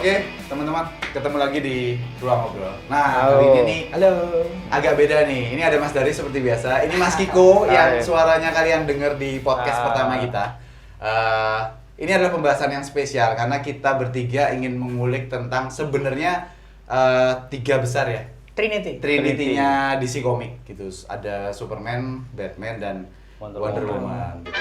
Oke, teman-teman, ketemu lagi di Ruang Ngobrol. Nah, kali ini nih agak beda nih. Ini ada Mas Dari seperti biasa. Ini Mas Kiko yang suaranya kalian dengar di podcast pertama kita. Ini adalah pembahasan yang spesial karena kita bertiga ingin mengulik tentang sebenarnya tiga besar ya. Trinity-nya DC Comics gitu. Ada Superman, Batman, dan Wonder Woman gitu.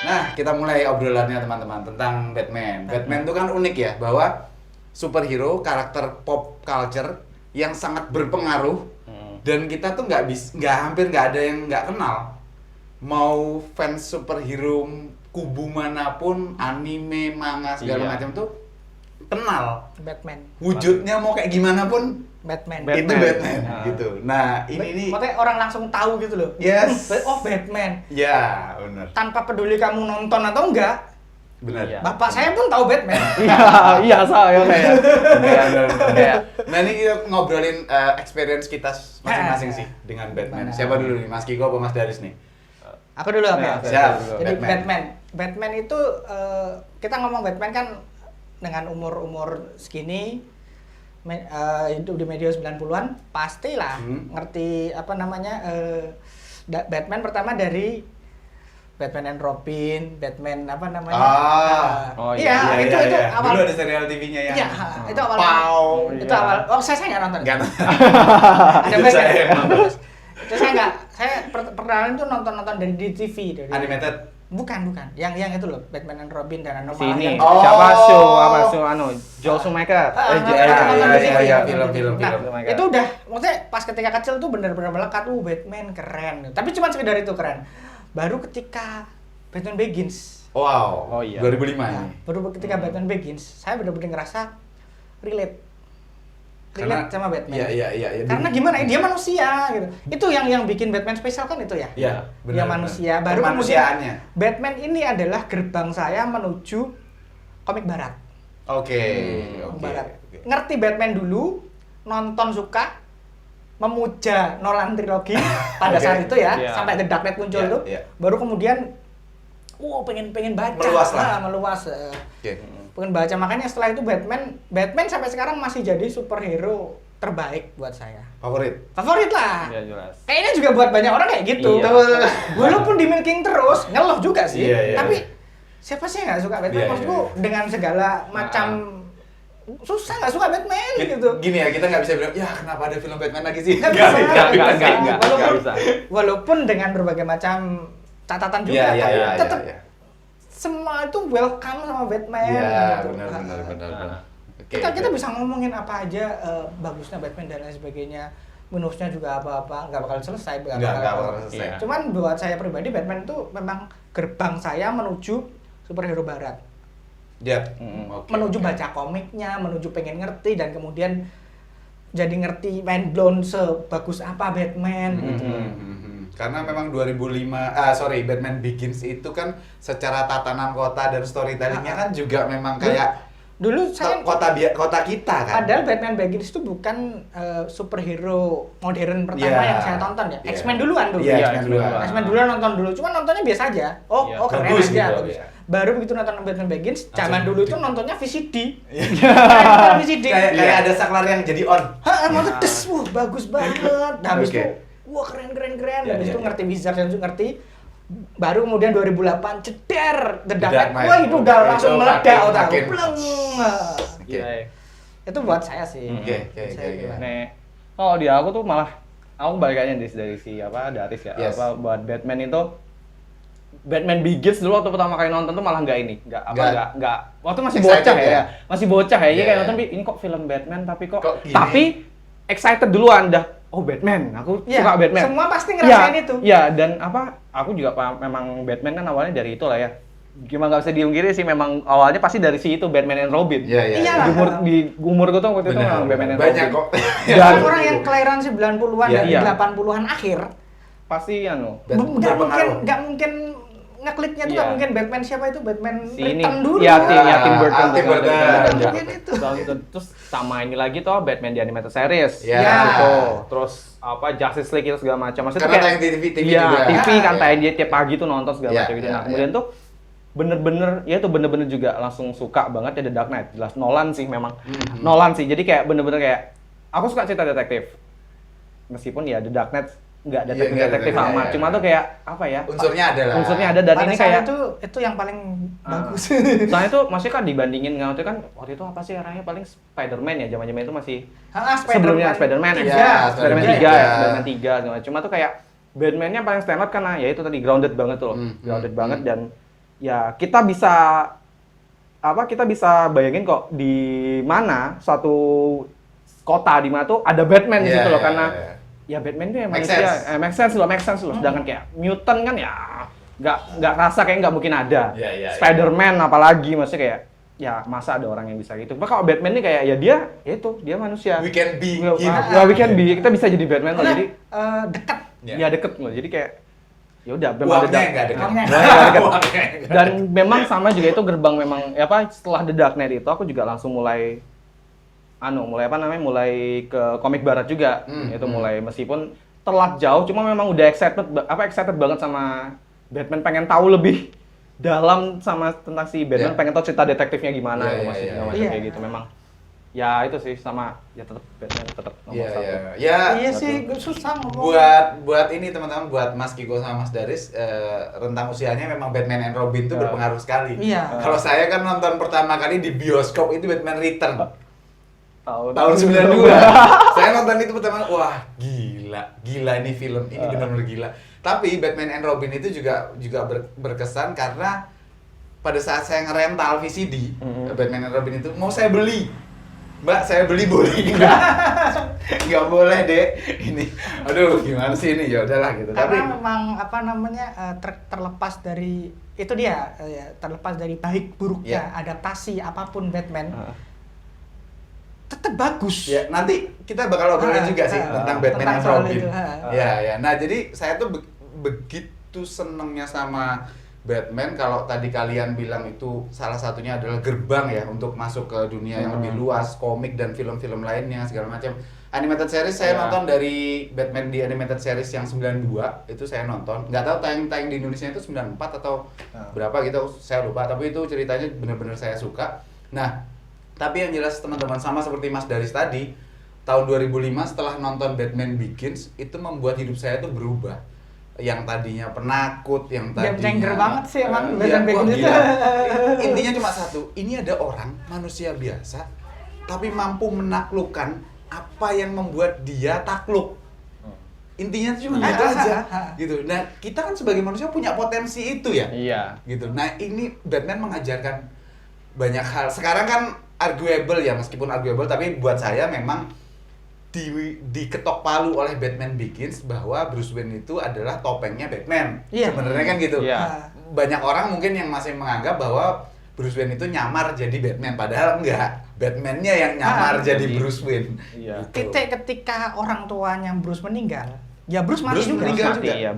Nah, kita mulai obrolannya teman-teman tentang Batman. Batman itu kan unik ya, bahwa superhero, karakter pop culture yang sangat berpengaruh dan kita tuh hampir nggak ada yang nggak kenal. Mau fans superhero kubu manapun, anime, manga segala macam tuh kenal. Batman. Wujudnya mau kayak gimana pun Batman. itu Batman gitu. Nah, ini maksudnya orang langsung tahu gitu loh. Yes. Oh, Batman. Ya, benar. Tanpa peduli kamu nonton atau enggak. Benar. Iya. Bapak saya pun tahu Batman. Iya saya kayak. Nah, ini kita ngobrolin experience kita masing-masing sih dengan Batman. Siapa dulu nih, Mas Kiko apa Mas Daris nih? Aku dulu apa? Siap. Jadi Batman itu kita ngomong Batman kan dengan umur segini hidup di media 90-an pastilah ngerti apa namanya Batman pertama dari Batman and Robin, Batman apa namanya? Itu awal. Dulu ada serial TV-nya yang. Iya, itu awal. Itu awal. Oh, saya nggak nonton. Nggak nonton. Ada banyak. Itu saya perkenalan itu nonton dari di TV dari. Animated. Bukan. Yang itu loh, Batman and Robin dan Anomaly. Sini. Siapa Joel Schumacher. Film. Nah, itu udah maksudnya pas ketika kecil tuh bener-bener melekat Batman keren. Tapi cuma sekedar itu keren. Baru ketika Batman Begins. Wow. Oh iya. 2005 Nah, ini. baru ketika Batman Begins, saya bener-bener ngerasa relate sama Batman. Iya. Karena gimana ya, dia manusia gitu. Itu yang bikin Batman spesial kan itu ya. Iya, Dia manusia. Baru kemanusiaannya. Batman ini adalah gerbang saya menuju komik barat. Oke. Barat. Ngerti Batman dulu, nonton suka, memuja Nolan trilogi pada saat itu ya, sampai The Dark Knight muncul tuh. Baru kemudian pengen baca. Meluas. Pengen baca, makanya setelah itu Batman sampai sekarang masih jadi superhero terbaik buat saya. Favorit lah. Iya, jelas. Kayaknya juga buat banyak orang kayak gitu. Iya. Walaupun di milking terus, ngeluh juga sih. Iya. Tapi siapa sih yang nggak suka Batman? Maksudku dengan segala macam susah nggak suka Batman gitu. Gini ya, kita nggak bisa bilang, ya kenapa ada film Batman lagi sih? Nggak bisa. Nggak bisa. Walaupun dengan berbagai macam catatan juga, tetap semua itu welcome sama Batman. Iya, gitu. benar. Kita bisa ngomongin apa aja bagusnya Batman dan lain sebagainya. Minusnya juga apa-apa, nggak bakal selesai. Nggak bakal selesai. Iya. Cuman buat saya pribadi Batman itu memang gerbang saya menuju superhero barat. Menuju baca komiknya, menuju pengen ngerti dan kemudian jadi ngerti mind blown sebagus apa Batman gitu. Karena memang Batman Begins itu kan secara tatanan kota dan storytellingnya kan juga memang kayak dulu saya kota kita kan. Padahal Batman Begins itu bukan superhero modern pertama yang saya tonton ya. X-Men duluan dulu. X-Men duluan nonton dulu. Cuma nontonnya biasa aja. Keren bagus aja. gitu, Bagus. ya. Baru begitu nonton Batman Begins, zaman dulu itu nontonnya VCD. VCD. Kayak ada saklar yang jadi on. Nonton bagus banget. Habis itu keren. Habis itu ngerti Wizard dan ngerti. Baru kemudian 2008 ceder The Dark Knight. Itu udah langsung meledak otakku. Pleng. Itu buat saya sih. Oke. Kalau di aku tuh malah aku balikannya dari si Daris ya. Buat Batman itu Batman Begins dulu waktu pertama kali nonton tuh malah nggak waktu masih bocah ya. Masih bocah ya. Kayak nonton ini kok film Batman tapi excited duluan dah. Oh Batman, aku suka Batman. Semua pasti ngerasain itu. Iya, dan aku juga memang Batman kan awalnya dari itu lah ya. Gimana nggak bisa diungkiri sih, memang awalnya pasti dari si itu Batman and Robin. Iya. Di umur gue tuh waktu itu memang Batman and Robin. Banyak kok. Dan orang yang kelahiran 90-an dan 80-an akhir pasti nggak mungkin ngekliknya tuh nggak mungkin Batman siapa itu Batman Return dulu. Tim Burton. Itu. Terus sama ini lagi tuh Batman di animated series. Terus Justice League itu segala macam. Maksudnya karena tayang di TV juga. TV kan tayang dia tiap pagi tuh nonton segala macam gitu. Nah, kemudian tuh bener-bener ya itu bener-bener juga langsung suka banget ya The Dark Knight. Jelas Nolan sih memang. Nolan sih. Jadi kayak bener-bener kayak aku suka cerita detektif. Meskipun ya The Dark Knight nggak detektif amat, cuma tuh kayak apa ya? Unsurnya ada lah. Unsurnya ada dan pada ini saat kayak itu yang paling bagus. Soalnya tuh maksudnya kan dibandingin nggak kan waktu itu apa sih eranya paling Spider-Man ya zaman-zaman itu masih sebelumnya Spider-Man ya. Spider-Man 3 ya, Spider-Man 3 segala. Cuma tuh kayak Batman-nya paling standar karena ya itu tadi grounded banget tuh loh. Grounded banget dan ya kita bisa bayangin kok di mana suatu kota di mana tuh ada Batman di situ loh karena ya Batman itu ya manusia, make sense loh. Sedangkan kayak mutant kan ya nggak rasa kayak nggak mungkin ada. Spider-Man apalagi maksudnya kayak ya masa ada orang yang bisa gitu. Kalau Batman ini kayak ya dia manusia. We can be. We can be. Kita bisa jadi Batman loh. Jadi dekat. Ya deket loh. Jadi kayak ya udah uangnya nggak dekat. Dan memang sama juga itu gerbang memang setelah The Dark Knight itu aku juga langsung mulai ke komik barat juga. Itu mulai meskipun telat jauh cuma memang udah excited banget sama Batman, pengen tahu lebih dalam sama tentang si Batman, pengen tahu cerita detektifnya gimana kayak gitu. Memang ya itu sih sama ya tetap Batman tetap nomor satu. Iya sih susah ngomong. Buat ini teman-teman, buat Mas Kiko sama Mas Daris, rentang usianya memang Batman and Robin itu berpengaruh sekali. Kalau saya kan nonton pertama kali di bioskop itu Batman Return. Tahun 92. Saya nonton itu pertama, wah gila ini film, ini benar-benar gila. Tapi Batman and Robin itu juga berkesan karena pada saat saya ngerental VCD Batman and Robin itu mau saya beli. Mbak, saya beli boleh nggak boleh deh ini. Aduh, gimana sih ini? Ya udahlah gitu. Karena memang terlepas dari itu dia terlepas dari baik buruknya adaptasi apapun Batman. Tetap bagus. Ya, nanti kita bakal obrolin juga sih tentang Batman and Robin. Ya. Nah, jadi saya tuh begitu senengnya sama Batman. Kalau tadi kalian bilang itu salah satunya adalah gerbang ya untuk masuk ke dunia yang lebih luas, komik dan film-film lainnya segala macam. Animated series saya nonton dari Batman di animated series yang 92 itu saya nonton. Nggak tahu tayang di Indonesia itu 94 atau berapa gitu, saya lupa. Tapi itu ceritanya benar-benar saya suka. Nah, tapi yang jelas teman-teman sama seperti Mas Daris tadi, tahun 2005 setelah nonton Batman Begins itu membuat hidup saya tuh berubah. Yang tadinya penakut, yang tadinya game-changer banget sih emang Batman Begins itu. Intinya cuma satu, ini ada orang manusia biasa tapi mampu menaklukkan apa yang membuat dia takluk. Intinya cuma itu aja gitu. Nah, kita kan sebagai manusia punya potensi itu ya. Iya. Gitu. Nah, ini Batman mengajarkan banyak hal. Sekarang kan arguable ya, meskipun arguable tapi buat saya memang diketok palu oleh Batman Begins bahwa Bruce Wayne itu adalah topengnya Batman. Sebenarnya kan gitu. Banyak orang mungkin yang masih menganggap bahwa Bruce Wayne itu nyamar jadi Batman, padahal enggak. Batman-nya yang nyamar jadi Bruce Wayne. Titik ketika orang tuanya Bruce meninggal, ya Bruce mati juga.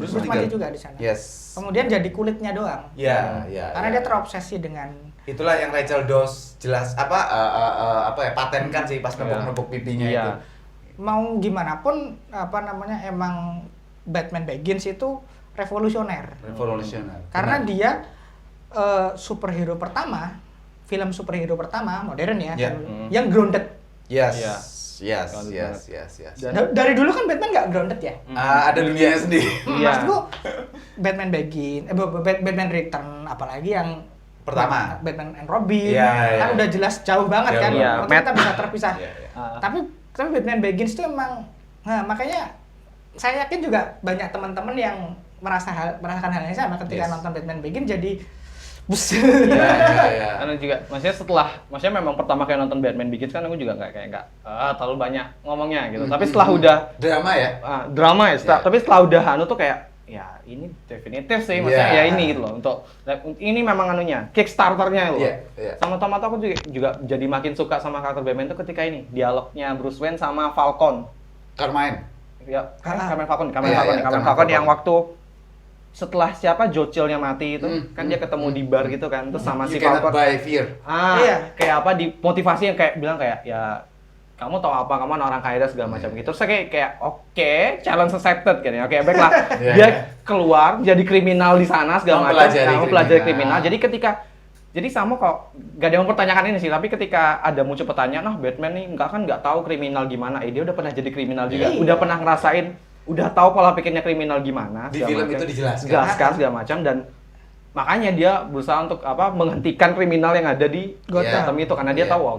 Bruce mati juga di sana. Kemudian jadi kulitnya doang. Karena dia terobsesi dengan itulah yang Rachel Dawes jelas patenkan sih pas nepuk-nepuk pipinya itu. Mau gimana pun emang Batman Begins itu revolusioner. Karena dia superhero pertama, film superhero pertama modern ya, yang grounded. Yes. Dari dulu kan Batman nggak grounded ya. Ada dunianya sendiri. Maksudku Batman Begins, Batman Return, apalagi yang pertama Batman and Robin, kan udah jelas jauh banget kan. Kita bisa terpisah. Tapi Batman Begins itu emang, makanya saya yakin juga banyak teman-teman yang merasakan hal yang sama ketika nonton Batman Begins jadi Karena juga, maksudnya memang pertama kali nonton Batman Begins kan aku juga nggak terlalu banyak ngomongnya gitu. Tapi setelah udah drama ya, tapi setelah udah tuh kayak ya ini definitif sih, maksudnya ya ini gitu loh, untuk ini memang Kickstarternya loh. Sama-sama tuh aku juga jadi makin suka sama karakter Batman tuh ketika ini dialognya Bruce Wayne sama Falcon. Carmine. Ya, Falcon yang waktu setelah Jocil-nya mati itu kan dia ketemu di bar gitu kan, terus sama si Falcon. By fear. Kayak apa di motivasi yang kayak bilang kayak ya kamu tahu apa, kamu orang kaya dan segala macam gitu. Terus saya kayak oke, challenge accepted kan ya. Oke, baiklah. Dia keluar jadi kriminal di sana segala macam. Kamu pelajari kriminal. Jadi sama kok, gak ada yang mempertanyakan ini sih, tapi ketika ada muncul pertanyaan, Batman nih nggak tahu kriminal gimana, dia udah pernah jadi kriminal juga, udah pernah ngerasain, udah tahu pola pikirnya kriminal gimana. Di film itu dijelaskan segala macam, dan makanya dia berusaha untuk menghentikan kriminal yang ada di Gotham itu, karena dia tahu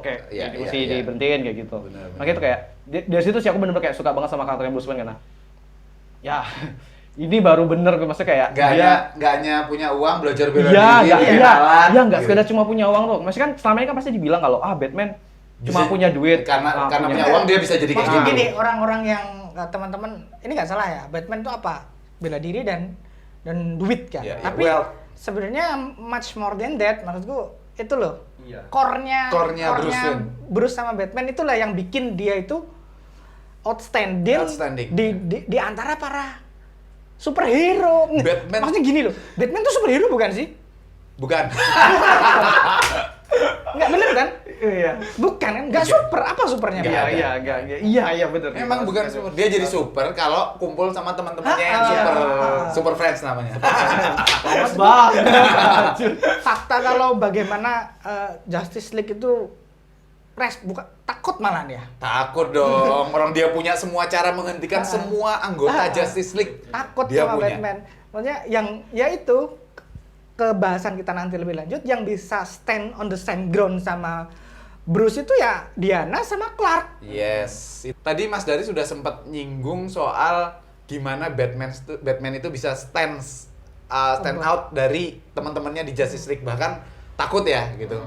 mesti diberhentiin kayak gitu. Makanya itu kayak dari situ sih aku bener-bener kayak suka banget sama karakter Bruce Wayne, karena ya ini baru bener, maksudnya kayak nggak hanya punya uang, belajar bela diri, nggak sekedar cuma punya uang tuh. Maksudnya kan selama ini kan pasti dibilang kalau Batman cuma punya duit, karena punya uang dia bisa jadi kayak gitu. Gini, orang-orang yang teman-teman ini nggak salah ya, Batman tuh apa? Bela diri dan duit kan. Tapi sebenarnya much more than that, maksudku itu loh. Core-nya Bruce sama Batman itulah yang bikin dia itu outstanding. Di antara para superhero. Batman. Maksudnya gini loh, Batman tuh superhero bukan sih? Bukan. Nggak bener kan? Iya. Bukan kan? Nggak super. Apa supernya? Iya bener. Memang bukan super. Dia jadi super kalau kumpul sama teman-temannya yang super friends namanya. Fakta kalau bagaimana Justice League itu takut malah ya. Takut dong. Orang dia punya semua cara menghentikan semua anggota Justice League. Takut dia sama punya. Batman. Maksudnya yang itu kebahasan kita nanti lebih lanjut, yang bisa stand on the same ground sama Bruce itu ya Diana sama Clark. Yes. Tadi Mas Dari sudah sempat nyinggung soal gimana Batman itu bisa stand out dari teman-temannya di Justice League, bahkan takut ya gitu.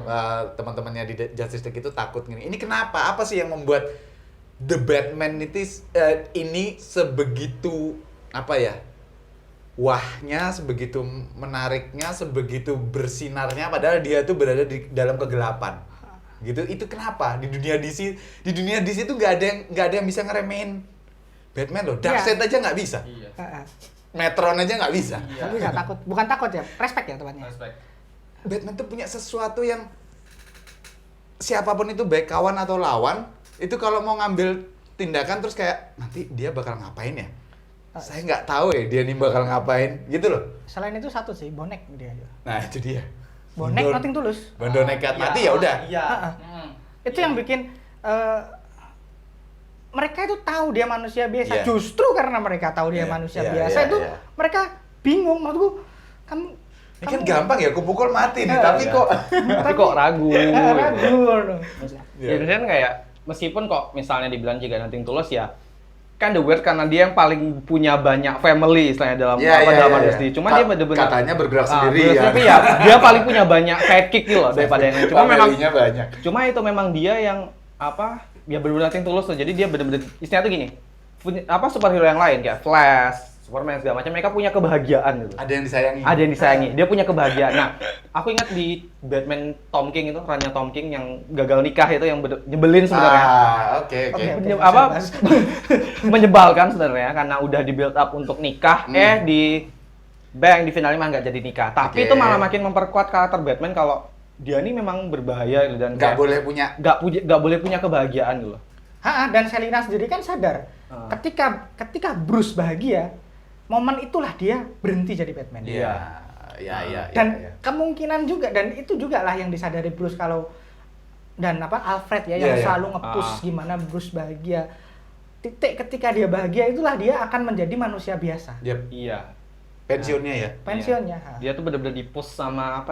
Teman-temannya di Justice League itu takut gini. Ini kenapa? Apa sih yang membuat The Batman ini sebegitu wahnya, sebegitu menariknya, sebegitu bersinarnya, padahal dia tuh berada di dalam kegelapan. Gitu. Itu kenapa? Di dunia DC tuh nggak ada yang bisa ngeremehin Batman loh. Darkseid aja nggak bisa. Metron aja nggak bisa. Tapi nggak takut. Bukan takut ya, respect ya temannya. Batman tuh punya sesuatu yang siapapun itu, baik kawan atau lawan, itu kalau mau ngambil tindakan terus kayak nanti dia bakal ngapain ya? Saya nggak tahu ya dia nih bakal ngapain gitu loh. Selain itu satu sih, bonek dia. Nah itu dia. Bonek nothing tulus. Bondo nekat mati ya udah. Itu yang bikin mereka itu tahu dia manusia biasa. Justru karena mereka tahu dia manusia biasa itu mereka bingung. Maksudku kamu ini kan gampang ya, aku pukul mati nih, tapi kok ragu. Ragu. Ya kan kayak meskipun kok misalnya dibilang juga nothing tulus ya, kan the weird karena dia yang paling punya banyak family istilahnya dalam Disney. Cuma dia benar-benar katanya bergerak sendiri ya. Tapi ya dia paling punya banyak sidekick gitu loh daripada yang lain. Cuma memang banyak. Cuma itu memang dia yang ya benar-benar nothing tulus tuh. Jadi dia benar-benar istilahnya tuh gini. Superhero yang lain kayak Flash, Superman segala macam, mereka punya kebahagiaan gitu. Ada yang disayangi. Dia punya kebahagiaan. Nah, aku ingat di Batman Tom King itu, perannya Tom King yang gagal nikah itu yang nyebelin sebenarnya. Oke. Menyebalkan sebenarnya karena udah di build up untuk nikah, di di finalnya mah nggak jadi nikah. Tapi itu malah makin memperkuat karakter Batman kalau dia ini memang berbahaya gitu, dan nggak boleh punya kebahagiaan gitu loh. Dan Selina sendiri kan sadar ketika Bruce bahagia, momen itulah dia berhenti jadi Batman. Iya. Dan kemungkinan juga, dan itu juga lah yang disadari Bruce Alfred ya yang selalu nge-push gimana Bruce bahagia. Titik ketika dia bahagia itulah dia akan menjadi manusia biasa. Iya. Pensiunnya ya. Dia tuh bener-bener di-push sama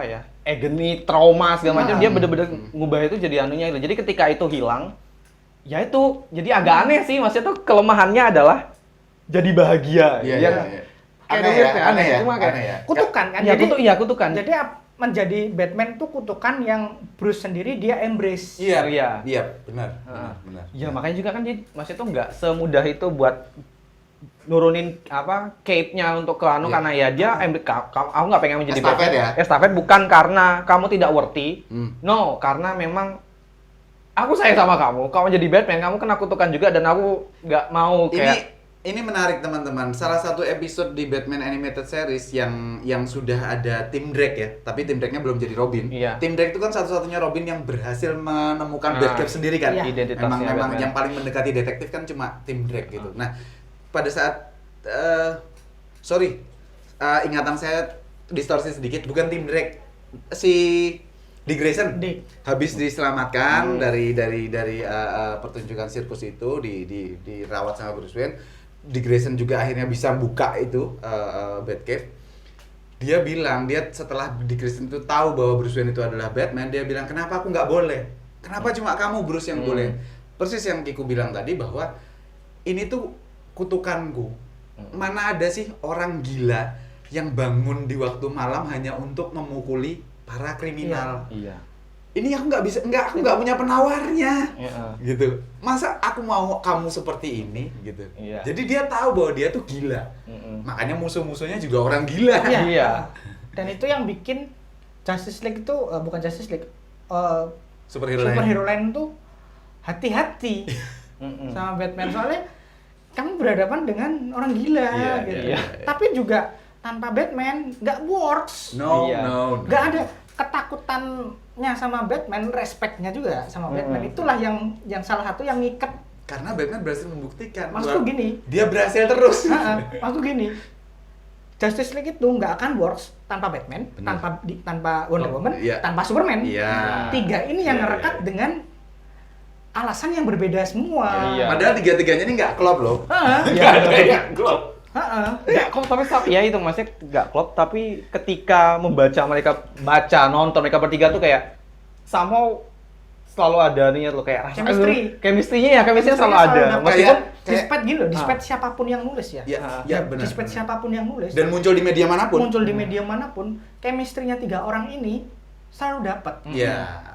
agony, trauma segala macam. Dia bener-bener ngubah itu jadi anunya. Jadi ketika itu hilang, ya itu jadi agak aneh sih. Maksudnya tuh kelemahannya adalah jadi bahagia. Iya. Aneh ya. Kutukan kan. Kutukan. Jadi menjadi Batman tuh kutukan yang Bruce sendiri dia embrace. Iya, benar. Ya makanya juga kan dia maksudnya tuh nggak semudah itu buat nurunin cape-nya untuk ke karena ya dia aku nggak pengen menjadi Estafet Batman. Estafet bukan karena kamu tidak worthy. No, karena memang aku sayang sama kamu jadi Batman, kamu kena kutukan juga dan aku nggak mau kayak ini menarik teman-teman. Salah satu episode di Batman Animated Series yang sudah ada Tim Drake ya, tapi Tim Drake-nya belum jadi Robin. Iya. Tim Drake itu kan satu-satunya Robin yang berhasil menemukan Batcave sendiri kan. Iya. Identitasnya Memang Batman. yang paling mendekati detektif kan cuma Tim Drake gitu. Nah, pada saat ingatan saya distorsi sedikit, bukan Tim Drake, si Dick Grayson habis diselamatkan dari pertunjukan sirkus itu, dirawat sama Bruce Wayne. Dick Grayson juga akhirnya bisa buka itu Batcave. Dia bilang, setelah Dick Grayson itu tahu bahwa Bruce Wayne itu adalah Batman, dia bilang, kenapa aku nggak boleh? Kenapa cuma kamu Bruce yang boleh? Persis yang Kiku bilang tadi, bahwa ini tuh kutukanku. Mana ada sih orang gila yang bangun di waktu malam hanya untuk memukuli para kriminal. Iya. Ini aku aku nggak punya penawarnya. Iya. Gitu. Masa aku mau kamu seperti ini gitu. Iya. Jadi dia tahu bahwa dia tuh gila. Makanya musuh-musuhnya juga orang gila. Iya. Dan itu yang bikin Justice League itu bukan Justice League. Superhero Line tuh hati-hati sama Batman, soalnya kamu berhadapan dengan orang gila gitu. Iya. Tapi juga tanpa Batman nggak works. No. Nggak ada ketakutannya sama Batman, respectnya juga sama Batman. Itulah yang salah satu yang ngikat. Karena Batman berhasil membuktikan. Maksudku gini. Dia berhasil terus. Maksudku gini. Justice League itu nggak akan works tanpa Batman, tanpa Wonder Woman, tanpa Superman. Tiga ini yang ngerekat dengan alasan yang berbeda semua. Padahal tiga-tiganya ini nggak klop loh. Iya. Nggak klop. Nggak klop, tapi ya itu maksudnya nggak klop, tapi ketika nonton mereka bertiga tuh kayak somehow selalu ada niat lo kayak chemistry-nya selalu ada. Meskipun despite gitu, despite siapapun yang nulis ya. Iya, benar. Despite siapapun yang nulis. Dan muncul di media manapun. Chemistry-nya tiga orang ini selalu dapat. Iya.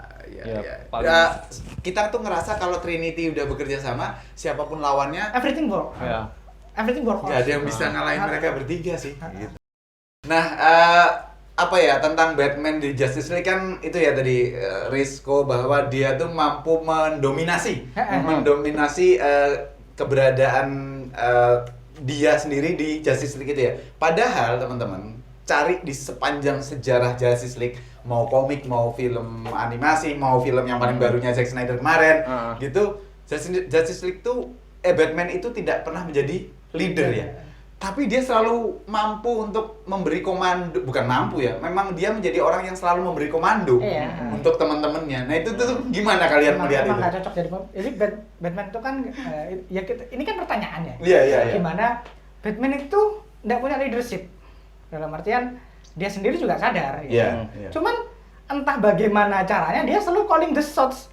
Kita tuh ngerasa kalau Trinity udah bekerja sama, siapapun lawannya, Everything work. Everything work. Gak ada yang bisa ngalahin mereka bertiga sih. Gitu. Nah, tentang Batman di Justice League kan itu ya tadi Rizko, bahwa dia tuh mampu mendominasi keberadaan dia sendiri di Justice League itu ya. Padahal teman-teman, cari di sepanjang sejarah Justice League, mau komik, mau film animasi, mau film yang paling barunya Zack Snyder kemarin, gitu, Justice League tuh Batman itu tidak pernah menjadi leader ya. Tapi dia selalu mampu untuk memberi komando, bukan mampu ya, memang dia menjadi orang yang selalu memberi komando untuk teman-temannya. Nah itu tuh gimana kalian melihat itu? Memang nggak cocok jadi Batman itu kan, ini kan pertanyaannya. Iya. Gimana Batman itu nggak punya leadership? Dalam artian dia sendiri juga sadar. Iya. Cuman entah bagaimana caranya dia selalu calling the shots.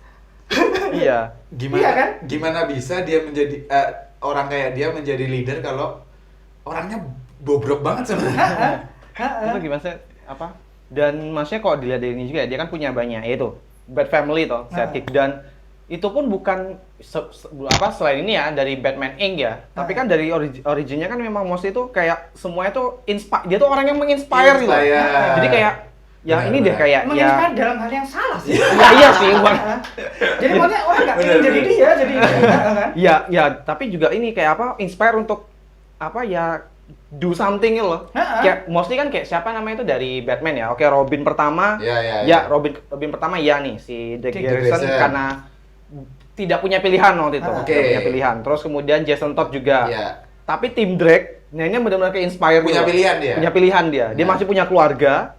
Iya. Gimana bisa dia menjadi orang kayak dia menjadi leader kalau orangnya bobrok banget sebenarnya. Itu gimana sih? Dan maksudnya kalau dilihat dari ini juga, dia kan punya banyak, yaitu Bat Family toh, sidekick, dan itu pun bukan selain ini ya dari Batman Inc ya, tapi kan dari originnya kan memang mostly itu kayak semuanya tuh dia tuh orang yang menginspire gitu. Jadi kayak ini deh kayak menginspire dalam hal yang salah sih. Iya sih, jadi maksudnya orang nggak ingin jadi dia, jadi kan? Iya, tapi juga ini kayak inspire untuk do something gitu loh. Kayak mostly kan kayak siapa namanya itu dari Batman ya. Oke, Robin pertama. Robin pertama nih si Dick Grayson karena tidak punya pilihan waktu itu. Tidak punya pilihan. Terus kemudian Jason Todd juga. Tapi Tim Drake benar-benar ke-inspire. Punya pilihan dia. Dia masih punya keluarga.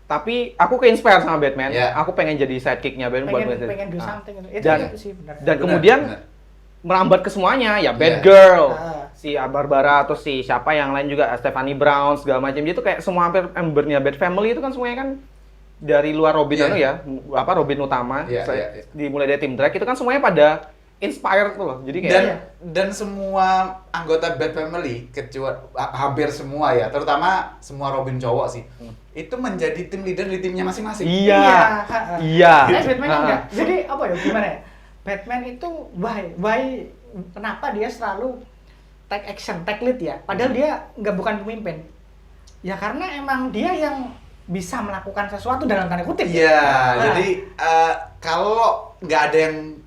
Tapi aku ke-inspire sama Batman. Aku pengen jadi sidekick-nya Batman. Pengen do something. Dan kemudian merambat ke semuanya, ya Batgirl, si Barbara, atau si siapa yang lain juga, Stephanie Brown, segala macam. Dia tuh kayak semua hampir membernya Bat Family itu kan semuanya kan dari luar Robin Robin utama, dimulai dari Tim Drake itu kan semuanya pada inspired tuh loh. Jadi kayak dan semua anggota Bat Family, kecuali hampir semua ya, terutama semua Robin cowok sih, itu menjadi tim leader di timnya masing-masing. Iya. Batman enggak. Jadi gimana ya? Batman itu why kenapa dia selalu take action, take lead ya? Padahal dia bukan pemimpin. Ya karena emang dia yang bisa melakukan sesuatu dalam tanda kutip. Jadi kalau nggak ada yang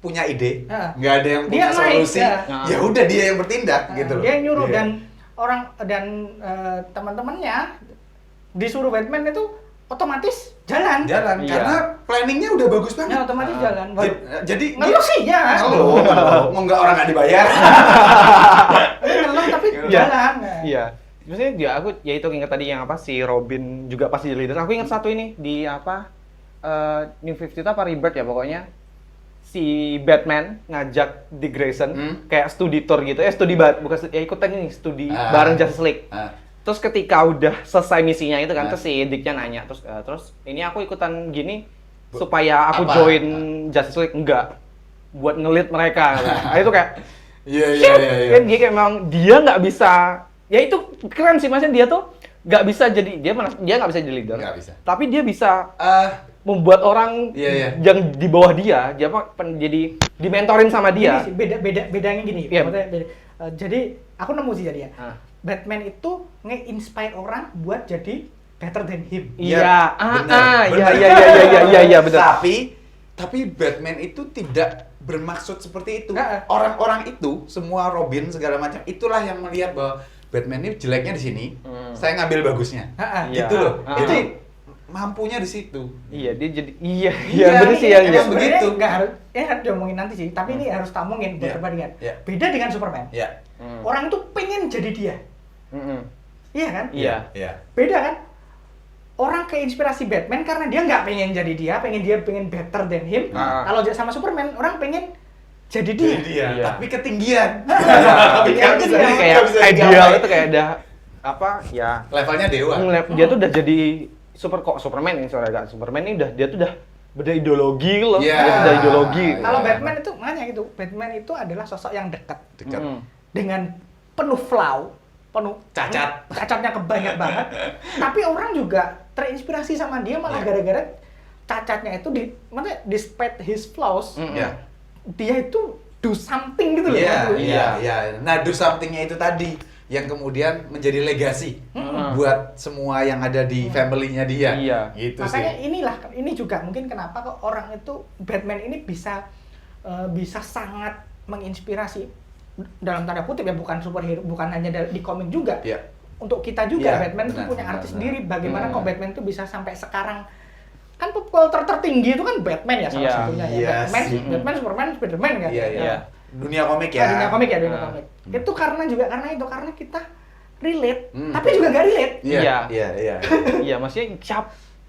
punya ide, nggak ada yang punya solusi, ya udah dia yang bertindak gitu loh. Dia yang nyuruh dan teman-temannya disuruh Batman itu otomatis jalan karena planningnya udah bagus banget. Ya, otomatis jalan. Jadi ngeluh sih ya. Ngeluh. Mau nggak orang nggak dibayar. Ngeluh tapi jalan. Iya. Maksudnya aku itu ingat tadi yang apa si Robin juga pasti jadi leader. Aku ingat satu ini di apa New 52 itu apa Rebirth ya pokoknya. Si Batman ngajak Dick Grayson kayak studi tour gitu. Ikutan ini studi bareng Justice League. Terus ketika udah selesai misinya itu kan, terus si Dicknya nanya, terus ini aku ikutan gini supaya aku join Justice League, enggak, buat ngelit mereka. Nah, itu kayak, iya. Dia kayak memang dia nggak bisa, ya itu keren sih maksudnya dia tuh nggak bisa jadi dia nggak bisa jadi leader, tapi dia bisa membuat orang yang di bawah dia jadi dimentorin sama dia. Gini sih, bedanya gini. Yeah. Jadi aku nemu sih jadi ya. Batman itu nge-inspire orang buat jadi better than him. Iya, benar. Tapi Batman itu tidak bermaksud seperti itu. Orang-orang itu, semua Robin segala macam, itulah yang melihat bahwa Batman ini jeleknya di sini, saya ngambil bagusnya. Gitu loh. Jadi mampunya di situ. Iya, dia jadi benar sih ya. Begitu. Enggak harus harus diomongin nanti sih, tapi ini harus tamungin buat perbandingan. Beda dengan Superman. Orang tuh pengen jadi dia. Iya kan? Iya. Beda kan? Orang keinspirasi Batman karena dia nggak pengen jadi dia, pengen better than him. Kalau sama Superman, orang pengen jadi dia. Tapi ketinggian. Kayak ideal itu kayak ada apa ya? Levelnya dewa. Dia tuh udah jadi Superman ini Superman ini dia tuh udah beda ideologi loh. Dia tuh udah ideologi. Kalau Batman itu makanya gitu. Batman itu adalah sosok yang dekat. Dengan penuh flaw, penuh cacatnya kebanyak banget. Tapi orang juga terinspirasi sama dia malah gara-gara cacatnya itu despite his flaws, dia itu do something gitu loh. Iya. Nah, do something-nya itu tadi yang kemudian menjadi legasi buat semua yang ada di family-nya dia. Gitu makanya sih. ini juga mungkin kenapa kok orang itu Batman ini bisa sangat menginspirasi dalam tanda kutip ya, bukan superhero, bukan hanya di komik juga. Untuk kita juga Batman itu punya arti sendiri. Bagaimana kok Batman itu bisa sampai sekarang, kan pop culture tertinggi itu kan Batman ya salah satunya ya. Batman, Superman, Spiderman kan. Dunia komik ya. Dunia komik. Itu karena kita relate, tapi juga nggak relate. Iya, maksudnya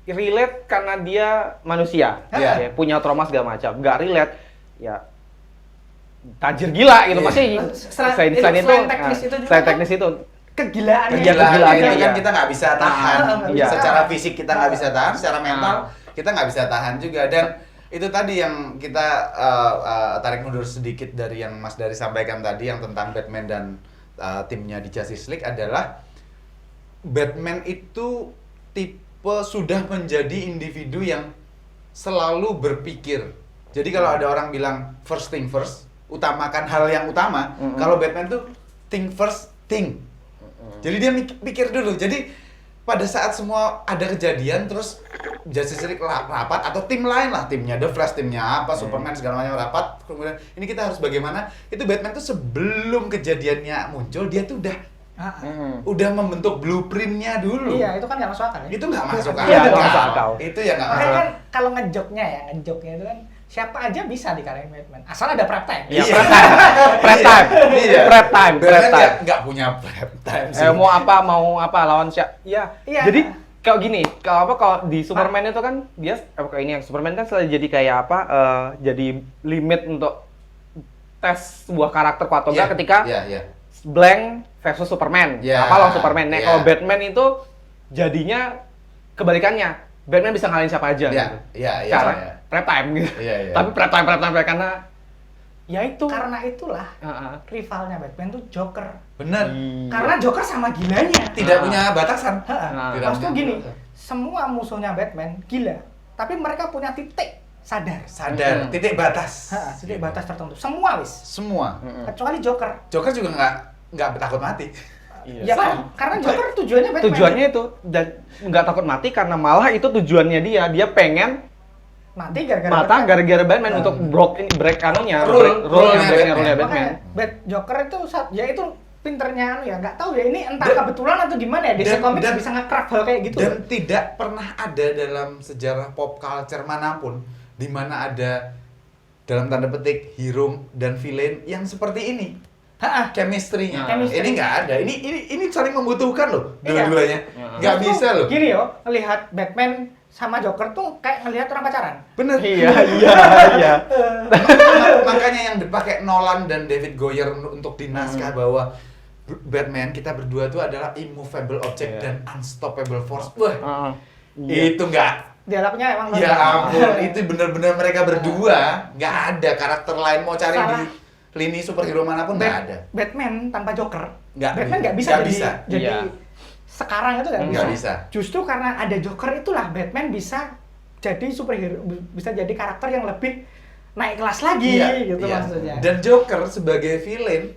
relate karena dia manusia, punya trauma segala macam. Nggak relate, ya tajir gila gitu. Maksudnya selain teknis itu kegilaannya kan kita nggak bisa tahan. Secara fisik kita nggak bisa tahan, secara mental kita nggak bisa tahan juga. Dan itu tadi yang kita tarik mundur sedikit dari yang Mas Dari sampaikan tadi yang tentang Batman dan timnya di Justice League adalah Batman itu tipe sudah menjadi individu yang selalu berpikir. Jadi kalau ada orang bilang first thing first, utamakan hal yang utama. Kalau Batman tuh think first thing. Jadi dia pikir dulu. Jadi pada saat semua ada kejadian terus Justice League rapat atau tim lain lah, timnya The Flash, timnya apa, Superman segala macam rapat, kemudian ini kita harus bagaimana? Itu Batman tuh sebelum kejadiannya muncul dia tuh udah membentuk blueprintnya dulu. Iya, itu kan nggak masuk akal ya? Itu nggak masuk akal. Iya, nggak masuk akal. Itu ya nggak masuk akal. Makanya kan kalau ngejoknya itu kan siapa aja bisa dikalahin Batman, asal ada prep time. Iya, prep time. Batman nggak punya prep time sih. Mau apa lawan siapa? Iya. Jadi kalau gini, kalau di Superman itu kan dia kayak ini yang Superman kan selalu jadi kayak apa? Jadi limit untuk tes sebuah karakter atau enggak ketika blank versus Superman. Apa lawan Superman? Nah, kalau Batman itu jadinya kebalikannya. Batman bisa ngalahin siapa aja gitu. Karena prep time gitu. Tapi prep time karena ya itu. Karena itulah rivalnya Batman tuh Joker. Bener. Karena Joker sama gilanya. Tidak punya batasan. Maksudnya gini, semua musuhnya Batman gila, tapi mereka punya titik sadar. Titik batas. Titik batas tertentu. Semua. Kecuali Joker. Joker juga nggak takut mati. Ya kan, karena Joker tujuannya Batman. Tujuannya itu dan nggak takut mati karena malah itu tujuannya dia pengen gara-gara Batman untuk break anunya, rule-nya Batman. Joker itu ya itu pinternya nggak tahu ya ini entah kebetulan atau gimana ya DC Comics bisa nge-craft hal kayak gitu. Dan tidak pernah ada dalam sejarah pop culture manapun di mana ada dalam tanda petik hero dan villain yang seperti ini. Chemistry-nya. Ini nggak ada. Ini saling membutuhkan loh dua-duanya. Nggak bisa loh. Gini yo, ngelihat Batman sama Joker tuh kayak ngelihat orang pacaran. Bener. Iya. Makanya yang dipakai Nolan dan David Goyer untuk di naskah bahwa Batman kita berdua tuh adalah immovable object dan unstoppable force. Wah, itu nggak. Dialognya emang. Ya ampun, itu bener-bener mereka berdua. Nggak ada karakter lain mau cari di lini superhero manapun nggak ada. Batman tanpa Joker. Batman nggak bisa jadi sekarang itu nggak bisa. Justru karena ada Joker itulah Batman bisa jadi superhero, bisa jadi karakter yang lebih naik kelas lagi maksudnya. Dan Joker sebagai villain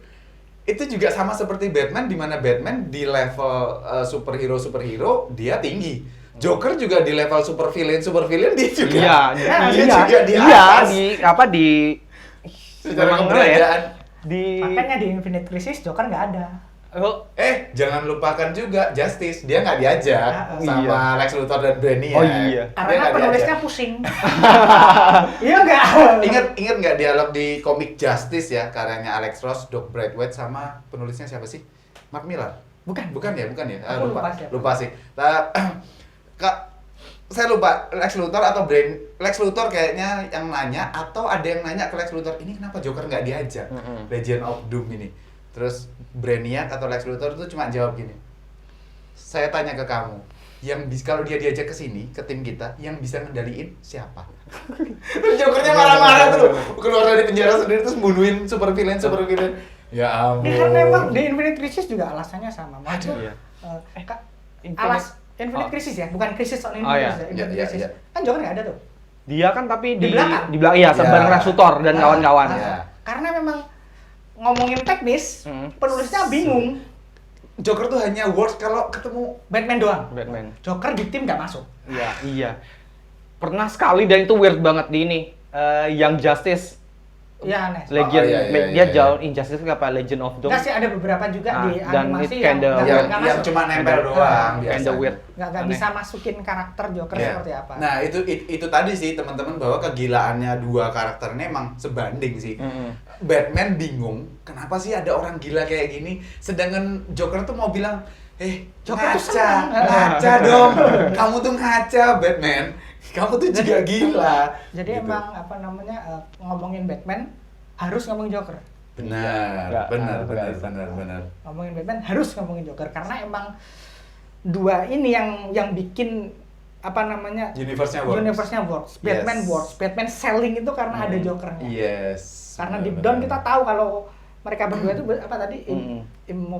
itu juga sama seperti Batman, di mana Batman di level superhero dia tinggi. Joker juga di level super villain dia juga. Juga di atas. Secara keberadaan. Makanya di Infinite Crisis Joker nggak ada. Jangan lupakan juga Justice, dia nggak diajak sama Lex Luthor dan Brainiac. Oh iya. Karena penulisnya pusing. Iya nggak? Ingat nggak dialog di komik Justice ya, karyanya Alex Ross, Doc Braithwaite sama penulisnya siapa sih? Mark Millar? Bukan ya. Lupa sih. Saya lupa Lex Luthor atau Lex Luthor kayaknya yang nanya, atau ada yang nanya ke Lex Luthor, ini kenapa Joker nggak diajak? Legend of Doom ini. Terus Brainiac atau Lex Luthor itu cuma jawab gini, saya tanya ke kamu, kalau dia diajak ke sini, ke tim kita, yang bisa ngendaliin siapa? Jokernya marah-marah tuh, keluar dari penjara sendiri terus bunuhin super villain. Ya ampun. Karena emang di Infinite Crisis juga alasannya sama. Infinite Crisis ya, bukan Crisis on Infinite Crisis. Kan Joker nggak ada tuh. Dia kan tapi di belakang. Iya, bareng Lex Luthor dan kawan-kawan. Karena memang ngomongin teknis, penulisnya bingung. Joker tuh hanya works kalau ketemu Batman doang. Joker di tim nggak masuk. Iya. Pernah sekali dan itu weird banget di ini. Young Justice. Iya, aneh. Legend, dia jauh Injustice itu apa? Legend of Doom. Nggak sih, ada beberapa juga di animasi yang cuma nempel doang. Kinda weird. Nggak bisa masukin karakter Joker seperti apa. Nah, itu tadi sih teman-teman, bahwa kegilaannya dua karakter ini emang sebanding sih. Batman bingung, kenapa sih ada orang gila kayak gini, sedangkan Joker tuh mau bilang, Joker ngaca dong, kamu tuh ngaca Batman, kamu tuh juga gila. Jadi gitu. Emang ngomongin Batman harus ngomongin Joker. Benar. Ngomongin Batman harus ngomongin Joker karena emang dua ini yang bikin universe-nya works. Batman works. Batman selling itu karena ada Jokernya. Yes. Karena deep down kita tahu kalau mereka berdua itu apa tadi?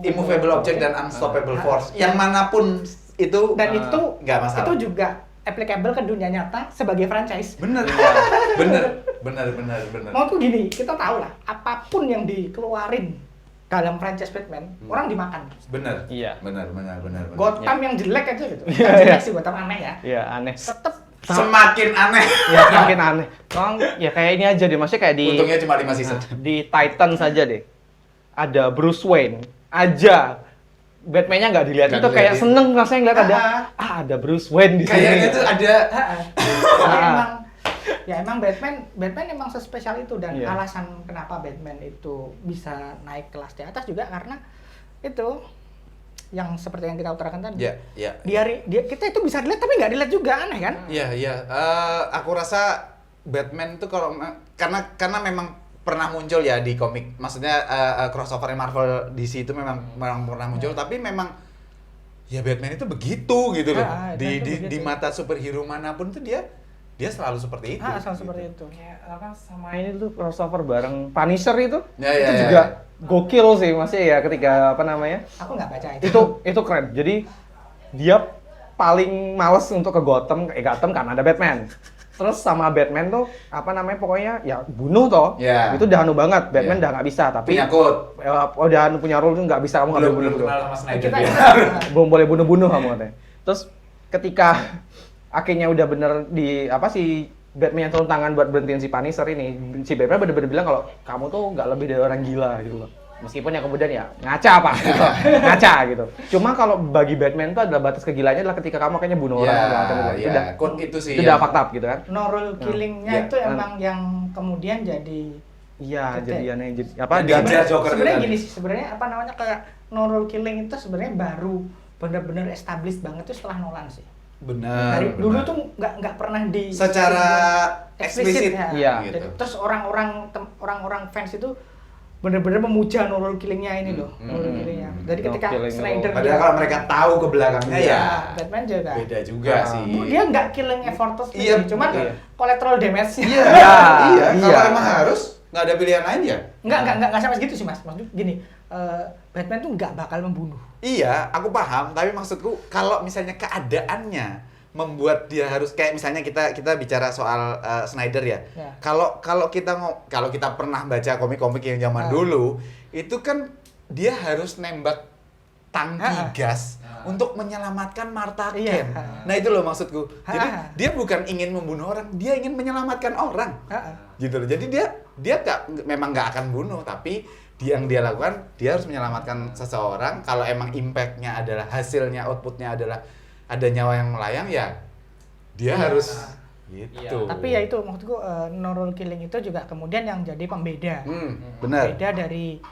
Immovable object dan unstoppable force. Yang manapun itu. Dan itu nggak masalah. Itu juga applicable ke dunia nyata sebagai franchise. Bener. Mau tuh gini, kita tahu lah, apapun yang dikeluarin dalam franchise Batman, orang dimakan. Bener. Gotham yang jelek aja gitu. Jelek sih, Gotham aneh ya. Iya, aneh. Tetep semakin aneh. Ya, semakin aneh. Ya kayak ini aja deh, maksudnya kayak di untungnya cuma 5 season. Di Titan saja deh. Ada Bruce Wayne aja. Batman-nya nggak dilihat, itu kayak seneng rasanya ngeliat ada Bruce Wayne di sini. Kayaknya tuh ada. Emang Batman emang sespesial itu, dan alasan kenapa Batman itu bisa naik kelas di atas juga karena itu yang seperti yang kita utarakan tadi. Dia kita itu bisa dilihat tapi nggak dilihat juga, aneh kan? Iya. Aku rasa Batman itu karena memang pernah muncul ya di komik, maksudnya crossover Marvel DC itu memang pernah muncul, tapi memang ya Batman itu begitu gitu loh. Di mata superhero manapun tuh dia selalu seperti itu. Seperti itu. Ya, sama ini tuh crossover bareng Punisher itu. Itu juga gokil sih masih ya ketika Aku nggak baca itu. Itu keren. Jadi dia paling males untuk ke Gotham karena ada Batman. Terus sama Batman tuh pokoknya ya bunuh toh. Itu udah banget. Batman udah nggak bisa, tapi punya code. Udah punya rule tuh nggak bisa, kamu nggak boleh bunuh. Belum boleh bunuh kamu katanya. Terus ketika akhirnya udah bener si Batman yang turun tangan buat berhentiin si Punisher ini, si Batman bener-bener bilang kalau kamu tuh nggak lebih dari orang gila gitu loh. Meskipun ya kemudian ya ngaca apa gitu. Ngaca gitu. Cuma kalau bagi Batman itu adalah batas kegilaannya adalah ketika kamu kayaknya bunuh orang atau macam itu. Itu sih. Itu udah fakta gitu kan. No rule killingnya itu emang yang kemudian jadi jadiannya jadi sebenarnya gini sih, sebenarnya apa namanya kayak no rule killing itu sebenarnya baru benar-benar established banget itu setelah Nolan sih. Benar. Dari dulu tuh nggak pernah di secara eksplisit ya. Gitu. Terus orang fans itu benar-benar memuja no rule killingnya ini loh, no rule killingnya. Jadi ketika Snyder padahal kalau mereka tahu ke belakangnya ya Batman juga beda juga sih. Dia nggak killing effortlessly, cuma collateral damage. Iya. Kalau emang harus nggak ada pilihan lain ya? Nggak sampai segitu sih mas. Maksudnya gini, Batman tuh nggak bakal membunuh. Iya, aku paham. Tapi maksudku kalau misalnya keadaannya membuat dia harus kayak misalnya kita bicara soal Snyder ya. Kalau kita pernah baca komik-komik yang zaman dulu, itu kan dia harus nembak tangki gas untuk menyelamatkan Martha Kent. Nah itu loh maksudku. Jadi dia bukan ingin membunuh orang, dia ingin menyelamatkan orang. Gitu loh. Jadi dia memang nggak akan bunuh, tapi yang dia lakukan dia harus menyelamatkan seseorang. Kalau emang impact-nya adalah hasilnya, output-nya adalah ada nyawa yang melayang ya dia harus gitu. Tapi ya itu maksudku no rule killing itu juga kemudian yang jadi pembeda. Benar. Beda dari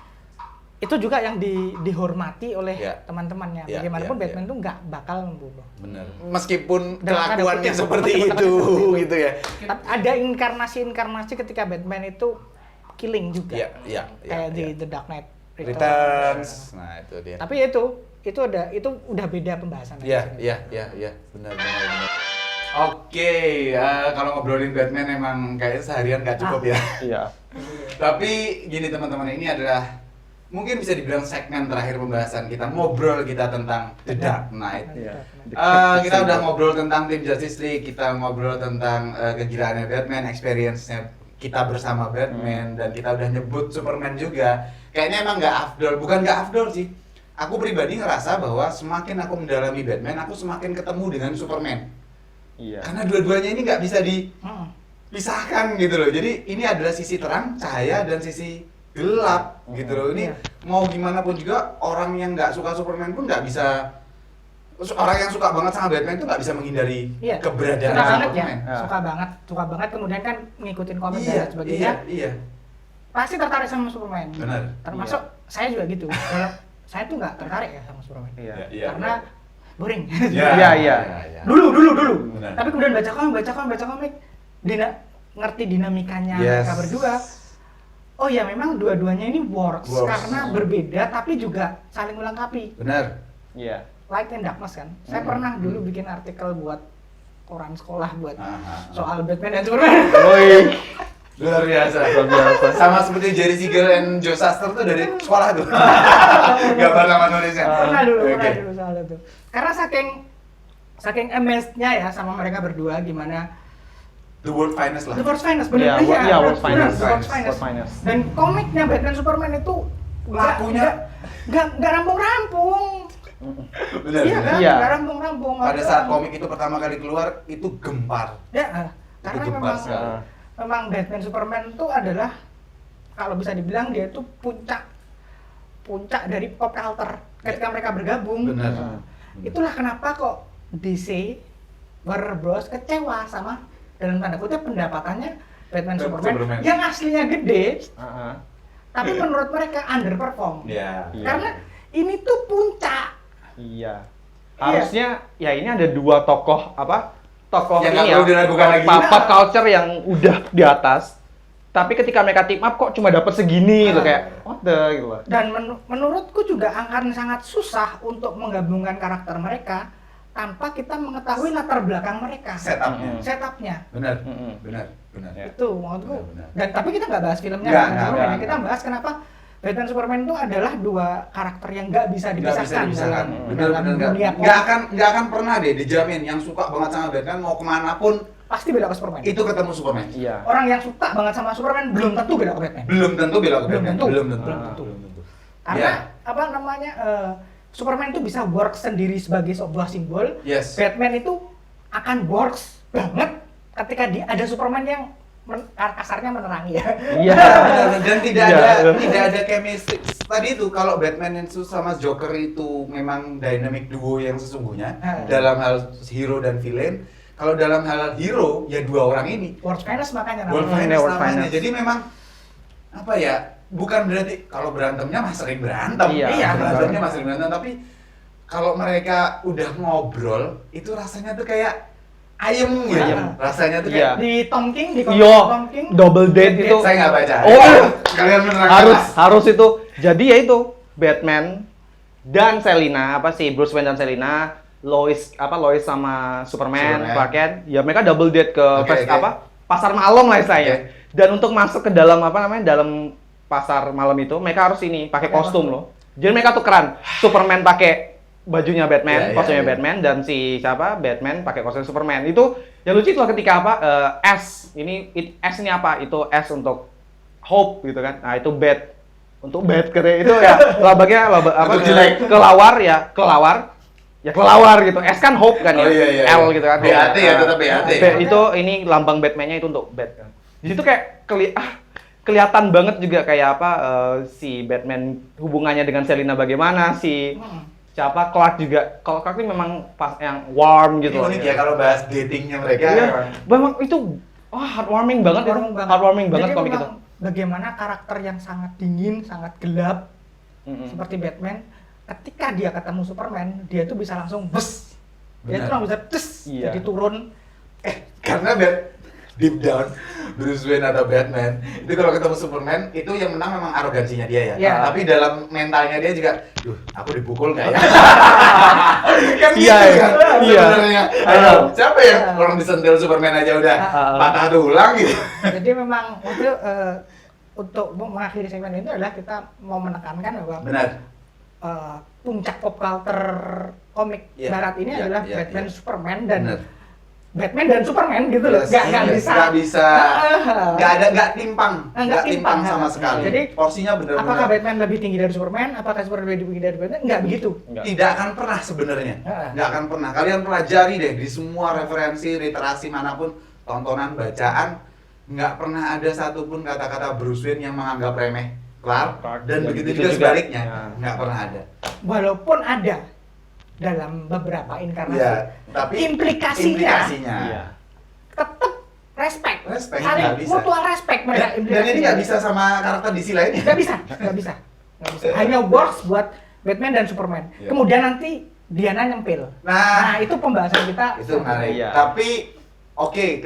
itu juga yang dihormati oleh teman-temannya. Bagaimanapun Batman tuh nggak bakal membunuh. Benar. Meskipun kelakuannya seperti itu gitu ya. Tapi ada inkarnasi ketika Batman itu killing juga. Iya. Kayak di The Dark Knight Returns. Nah, itu dia. Tapi itu udah beda pembahasan. Iya. Benar. Oke, kalau ngobrolin Batman emang kayaknya seharian nggak cukup ya. Iya. Tapi gini teman-teman, ini adalah mungkin bisa dibilang segmen terakhir pembahasan kita, ngobrol kita tentang The Dark Knight. Kita udah ngobrol tentang tim Justice League, kita ngobrol tentang kegilaannya Batman, experience-nya kita bersama Batman, dan kita udah nyebut Superman juga. Kayaknya emang bukan nggak afdol sih. Aku pribadi ngerasa bahwa semakin aku mendalami Batman, aku semakin ketemu dengan Superman. Iya. Karena dua-duanya ini nggak bisa dipisahkan gitu loh. Jadi ini adalah sisi terang, cahaya, dan sisi gelap gitu loh. Ini mau gimana pun juga orang yang nggak suka Superman pun nggak bisa. Orang yang suka banget sama Batman itu nggak bisa menghindari keberadaan Superman. Suka banget. Kemudian kan ngikutin komik dan sebagainya. Iya. Pasti tertarik sama Superman. Benar. Termasuk saya juga gitu. Kalau saya tuh nggak tertarik ya sama Superman. Karena boring. Iya. Dulu. Benar. Tapi kemudian baca komik, ngerti dinamikanya mereka berdua. Oh ya, memang dua-duanya ini works karena berbeda tapi juga saling melengkapi. Benar. Iya. Light and Darkness kan. Saya pernah dulu bikin artikel buat koran sekolah buat soal Batman dan Superman. Luar biasa. Sama seperti Jerry Siegel and Joe Shuster tuh dari sekolah tuh. Gambar nama nulisnya. Pernah dulu soal itu. Karena saking amazed-nya ya sama mereka berdua gimana The World Finest lah. The World Finest, bener. World Finest. Dan komiknya Batman Superman itu lakunya nggak rampung-rampung. Benar. Iya. Nggak rampung-rampung. Pada saat komik itu pertama kali keluar itu gempar. Ya, karena memang Batman Superman itu adalah kalau bisa dibilang dia itu puncak dari pop culture ketika mereka bergabung. Benar. Itulah kenapa kok DC Warner Bros kecewa sama dalam tanda kutip pendapatannya Batman Superman yang aslinya gede, tapi menurut mereka underperform. Karena ini tuh puncak. Iya. Harusnya ya ini ada dua tokoh yang ini ya, pop culture yang udah di atas. Tapi ketika mereka team up kok cuma dapat segini gitu kayak what the gitu loh. Dan menurutku juga akan sangat susah untuk menggabungkan karakter mereka tanpa kita mengetahui latar belakang mereka. Setupnya. Benar. Itu maksudku. Dan tapi kita nggak bahas filmnya, kita bahas kenapa Batman Superman itu adalah dua karakter yang nggak bisa dipisahkan. Nggak akan pernah deh dijamin yang suka banget sama Batman mau kemana pun pasti bela ke Superman. Itu ketemu Superman. Iya. Orang yang suka banget sama Superman belum tentu bela ke Batman. Belum tentu bela ke Batman. Belum tentu. Karena Superman itu bisa work sendiri sebagai sebuah simbol. Yes. Batman itu akan works banget ketika ada Superman yang kasarnya menerangi ya. Iya. Dan tidak ada chemistry. Tadi itu kalau Batman itu sama Joker itu memang dynamic duo yang sesungguhnya dalam hal hero dan villain. Kalau dalam hal hero ya dua orang ini. World Finest makanya World Finest. Jadi memang apa ya? Bukan berarti kalau berantemnya mah sering berantem. Iya, berantemnya masih berantem, tapi kalau mereka udah ngobrol itu rasanya tuh kayak ayem gitu. Rasanya tuh kayak di Tom King, di Tom King, double date itu. Saya nggak baca. Kalian menerangkan. Harus itu. Jadi ya itu Batman dan Selina, Bruce Wayne dan Selina, Lois sama Superman. Clark Kent, ya mereka double date ke pasar malam lah istilahnya. Dan untuk masuk ke dalam dalam pasar malam itu mereka harus pakai kostum loh. Jadi mereka tukeran. Superman pakai bajunya Batman, kostumnya Batman, dan Batman pakai kostum Superman. Itu yang lucu itu ketika S ini apa? Itu S untuk hope gitu kan. Nah, itu bat untuk bat keren itu ya labaknya kelawar gitu. S kan hope kan ya. L gitu kan. BAT ya, tetap BAT. Itu ini lambang Batman-nya itu untuk bat kan. Di situ kayak kelihatan banget juga kayak si Batman hubungannya dengan Selina bagaimana, Clark juga. Kalau Clark ini memang pas yang warm gitu. Unik ya kalau bahas datingnya mereka. Iya, memang itu heartwarming banget. Heartwarming banget komik itu. Bagaimana karakter yang sangat dingin, sangat gelap seperti Batman, ketika dia ketemu Superman, dia tuh bisa langsung bus. Dia tuh langsung bisa jadi turun. Karena deep down Bruce Wayne atau Batman itu kalau ketemu Superman itu yang menang memang arogansinya dia ya. Tapi dalam mentalnya dia juga, aku dipukul nggak ya? Kan sebenarnya. Siapa ya orang disentil Superman aja udah patah tulang gitu. Jadi memang untuk mengakhiri segmen ini adalah kita mau menekankan bahwa puncak pop culture komik barat ini adalah Batman, Superman dan Batman dan Superman gitu loh, nggak timpang sama sekali. Jadi porsinya benar-benar. Apakah Batman lebih tinggi dari Superman? Apakah Superman lebih tinggi dari Batman? Nggak begitu. Tidak akan pernah sebenarnya. Nggak akan pernah. Kalian pelajari deh di semua referensi literasi manapun, tontonan, bacaan, nggak pernah ada satupun kata-kata Bruce Wayne yang menganggap remeh Clark dan begitu juga sebaliknya. Nggak pernah ada. Walaupun ada dalam beberapa inkarnasi, tapi implikasinya tetap respect. Saling mutual respect mereka. Dan ini nggak bisa sama karakter DC lainnya. Nggak bisa. Hanya works buat Batman dan Superman. Kemudian nanti Diana nyempil. Nah itu pembahasan kita. Itu menarik. Tapi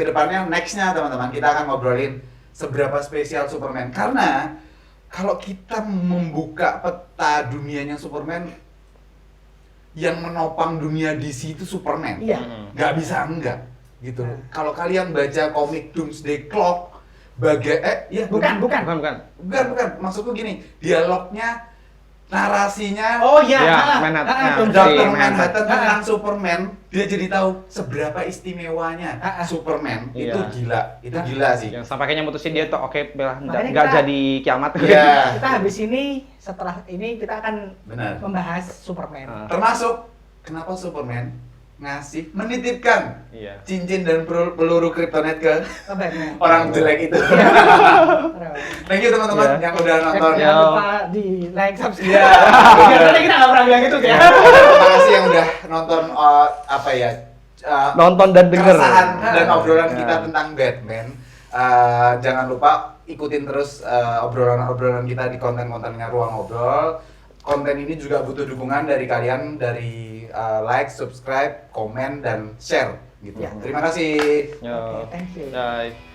kedepannya nextnya teman-teman kita akan ngobrolin seberapa spesial Superman. Karena kalau kita membuka peta dunianya Superman, yang menopang dunia DC itu Superman. Nggak bisa enggak gitu. Kalau kalian baca komik Doomsday Clock, bukan. Maksudku gini, dialognya, narasinya, Dr. Manhattan tentang Superman, dia jadi tahu seberapa istimewanya Superman. Itu gila sih. Yang sampai kayaknya mutusin dia tuh nggak jadi kiamat. Kita habis ini, setelah ini kita akan membahas Superman. Termasuk kenapa Superman menitipkan cincin dan peluru kryptonite ke orang jelek itu. Thank you teman-teman yang udah nonton. Jangan lupa di like, subscribe. Karena kita nggak pernah bilang itu ya. Terima kasih yang udah nonton nonton dan denger keresahan dan obrolan kita tentang Batman. Jangan lupa ikutin terus obrolan-obrolan kita di konten-kontennya Ruang Ngobrol. Konten ini juga butuh dukungan dari kalian, dari like, subscribe, komen, dan share gitu. Terima kasih. Thank you. Bye.